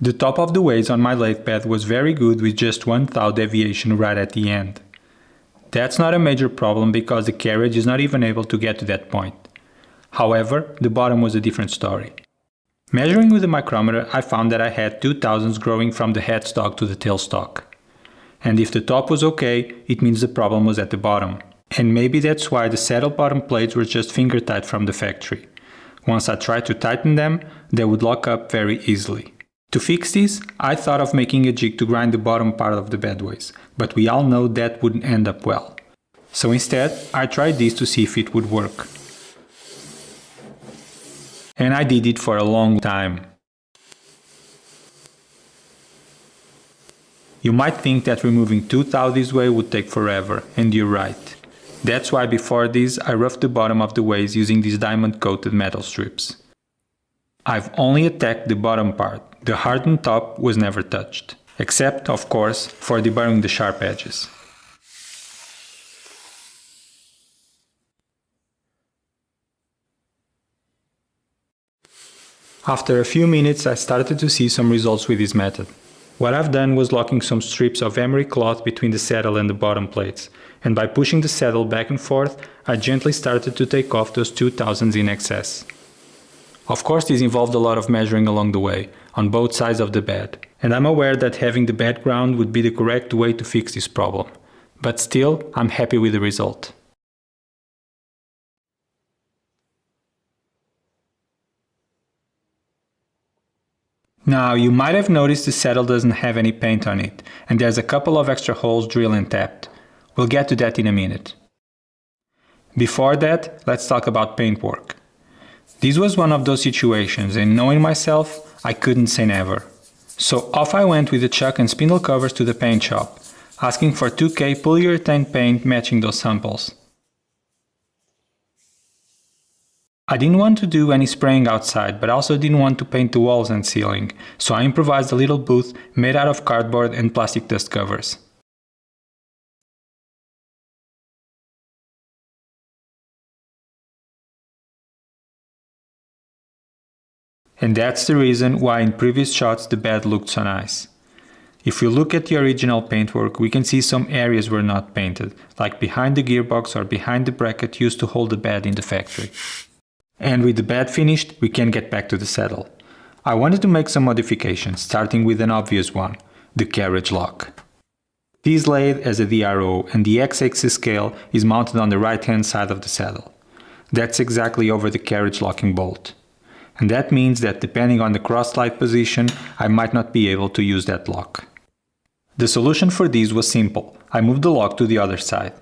The top of the ways on my lathe bed was very good with just 1 thou deviation right at the end. That's not a major problem because the carriage is not even able to get to that point. However, the bottom was a different story. Measuring with the micrometer, I found that I had 2 thousandths growing from the headstock to the tailstock. And if the top was okay, it means the problem was at the bottom. And maybe that's why the saddle bottom plates were just finger tight from the factory. Once I tried to tighten them, they would lock up very easily. To fix this, I thought of making a jig to grind the bottom part of the bedways, but we all know that wouldn't end up well. So instead, I tried this to see if it would work. And I did it for a long time. You might think that removing 2 thou this way would take forever, and you're right. That's why before this I roughed the bottom of the ways using these diamond coated metal strips. I've only attacked the bottom part, the hardened top was never touched, except, of course, for deburring the sharp edges. After a few minutes I started to see some results with this method. What I've done was locking some strips of emery cloth between the saddle and the bottom plates, and by pushing the saddle back and forth, I gently started to take off those 2 thousandths in excess. Of course, this involved a lot of measuring along the way, on both sides of the bed, and I'm aware that having the bed ground would be the correct way to fix this problem. But still, I'm happy with the result. Now, you might have noticed the saddle doesn't have any paint on it, and there's a couple of extra holes drilled and tapped. We'll get to that in a minute. Before that, let's talk about paintwork. This was one of those situations, and knowing myself, I couldn't say never. So off I went with the chuck and spindle covers to the paint shop, asking for 2K polyurethane paint matching those samples. I didn't want to do any spraying outside, but also didn't want to paint the walls and ceiling, so I improvised a little booth made out of cardboard and plastic dust covers. And that's the reason why in previous shots the bed looked so nice. If we look at the original paintwork, we can see some areas were not painted, like behind the gearbox or behind the bracket used to hold the bed in the factory. And with the bed finished, we can get back to the saddle. I wanted to make some modifications, starting with an obvious one, the carriage lock. This lathe has a DRO and the X-axis scale is mounted on the right-hand side of the saddle. That's exactly over the carriage locking bolt. And that means that depending on the cross-slide position, I might not be able to use that lock. The solution for this was simple. I moved the lock to the other side.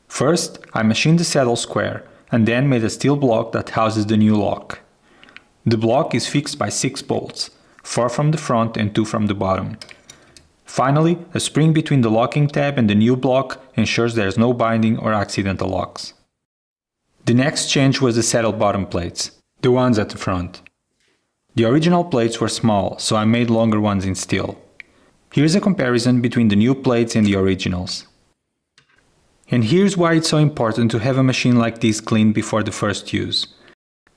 First, I machined the saddle square, and then made a steel block that houses the new lock. The block is fixed by 6 bolts, 4 from the front and 2 from the bottom. Finally, a spring between the locking tab and the new block ensures there is no binding or accidental locks. The next change was the saddle bottom plates, the ones at the front. The original plates were small, so I made longer ones in steel. Here's a comparison between the new plates and the originals. And here's why it's so important to have a machine like this cleaned before the first use.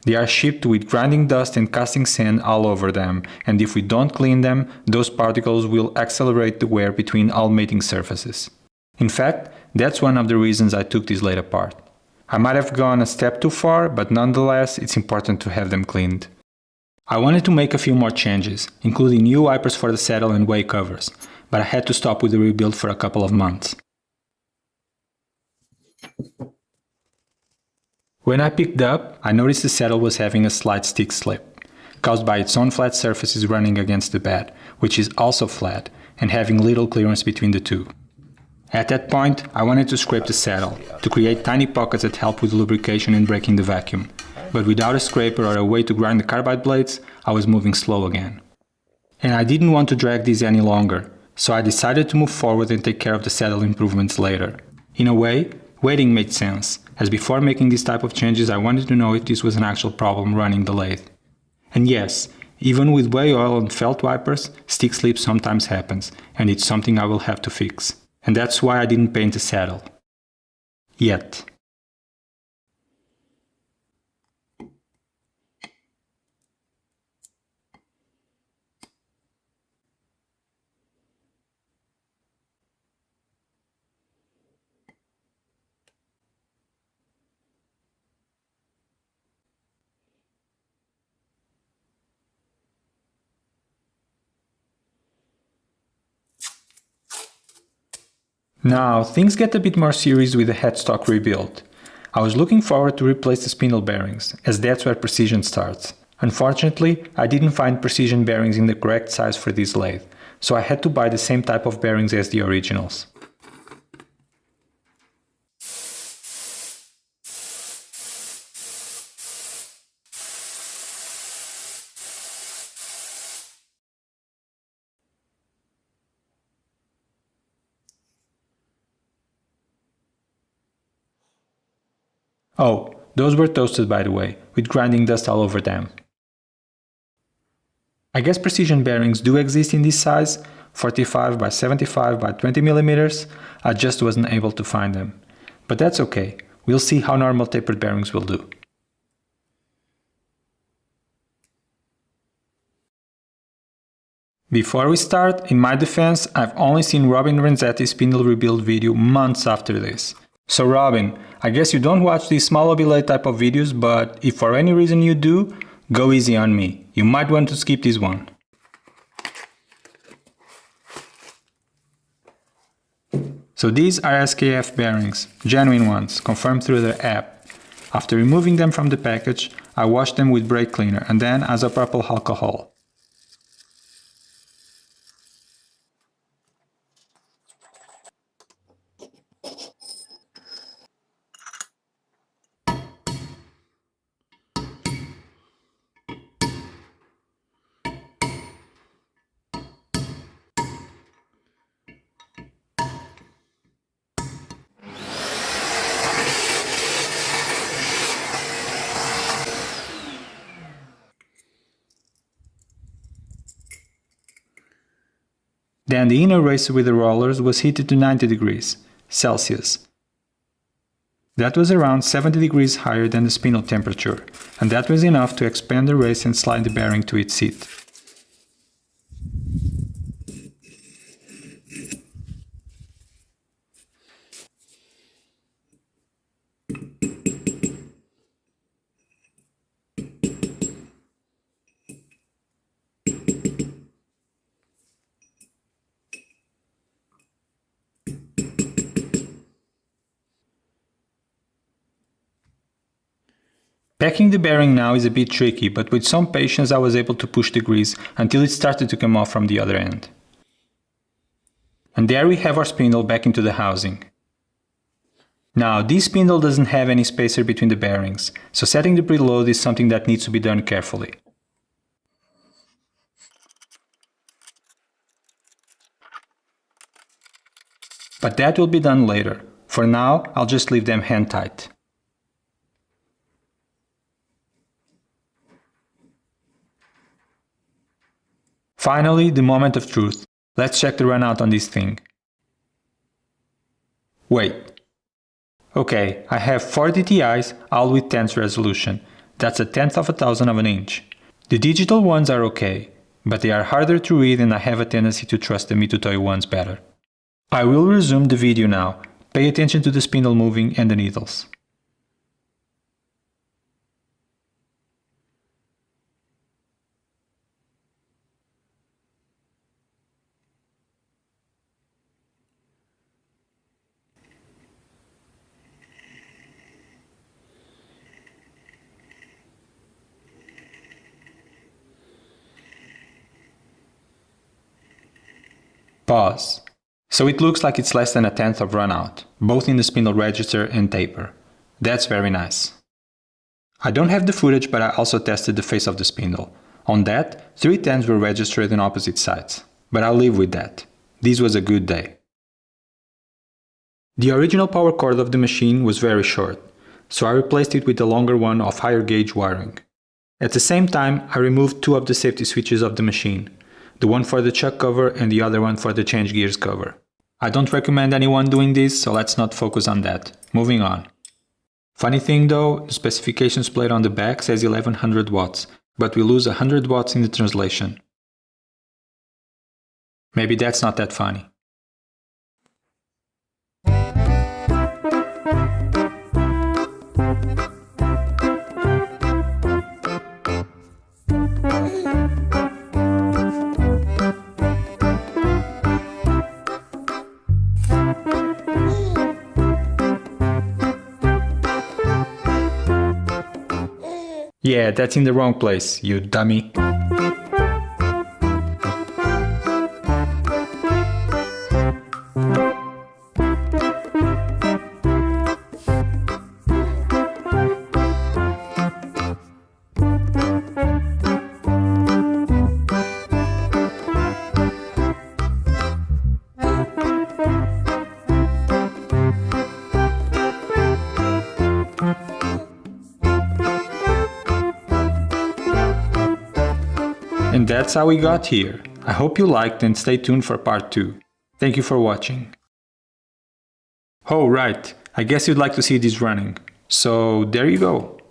They are shipped with grinding dust and casting sand all over them, and if we don't clean them, those particles will accelerate the wear between all mating surfaces. In fact, that's one of the reasons I took this lathe apart. I might have gone a step too far, but nonetheless, it's important to have them cleaned. I wanted to make a few more changes, including new wipers for the saddle and way covers, but I had to stop with the rebuild for a couple of months. When I picked up, I noticed the saddle was having a slight stick slip, caused by its own flat surfaces running against the bed, which is also flat, and having little clearance between the two. At that point, I wanted to scrape the saddle, to create tiny pockets that help with lubrication and breaking the vacuum, but without a scraper or a way to grind the carbide blades, I was moving slow again. And I didn't want to drag these any longer, so I decided to move forward and take care of the saddle improvements later. In a way, waiting made sense, as before making this type of changes I wanted to know if this was an actual problem running the lathe. And yes, even with way oil and felt wipers, stick slip sometimes happens, and it's something I will have to fix. And that's why I didn't paint the saddle. Yet. Now, things get a bit more serious with the headstock rebuild. I was looking forward to replace the spindle bearings, as that's where precision starts. Unfortunately, I didn't find precision bearings in the correct size for this lathe, so I had to buy the same type of bearings as the originals. Oh, those were toasted by the way, with grinding dust all over them. I guess precision bearings do exist in this size, 45 by 75 by 20 millimeters. I just wasn't able to find them. But that's okay, we'll see how normal tapered bearings will do. Before we start, in my defense, I've only seen Robin Renzetti's spindle rebuild video months after this. So Robin, I guess you don't watch these small OB-lathe type of videos, but if for any reason you do, go easy on me. You might want to skip this one. So these are SKF bearings, genuine ones, confirmed through the app. After removing them from the package, I washed them with brake cleaner and then isopropyl alcohol. Then the inner racer with the rollers was heated to 90 degrees Celsius. That was around 70 degrees higher than the spindle temperature, and that was enough to expand the race and slide the bearing to its seat. Packing the bearing now is a bit tricky, but with some patience I was able to push the grease until it started to come off from the other end. And there we have our spindle back into the housing. Now, this spindle doesn't have any spacer between the bearings, so setting the preload is something that needs to be done carefully. But that will be done later. For now, I'll just leave them hand tight. Finally, the moment of truth. Let's check the runout on this thing. Wait. Okay, I have 4 DTIs, all with 10th resolution. That's a 10th of a thousand of an inch. The digital ones are okay, but they are harder to read and I have a tendency to trust the Mitutoyo ones better. I will resume the video now. Pay attention to the spindle moving and the needles. Pause. So it looks like it's less than a 10th of runout, both in the spindle register and taper. That's very nice. I don't have the footage, but I also tested the face of the spindle. On that, 3 10s were registered on opposite sides. But I'll live with that. This was a good day. The original power cord of the machine was very short, so I replaced it with a longer one of higher gauge wiring. At the same time, I removed 2 of the safety switches of the machine, the one for the chuck cover and the other one for the change gears cover. I don't recommend anyone doing this, so let's not focus on that. Moving on. Funny thing though, the specifications plate on the back says 1100 watts, but we lose 100 watts in the translation. Maybe that's not that funny. Yeah, that's in the wrong place, you dummy. And that's how we got here. I hope you liked and stay tuned for part 2. Thank you for watching. Oh right, I guess you'd like to see this running. So there you go.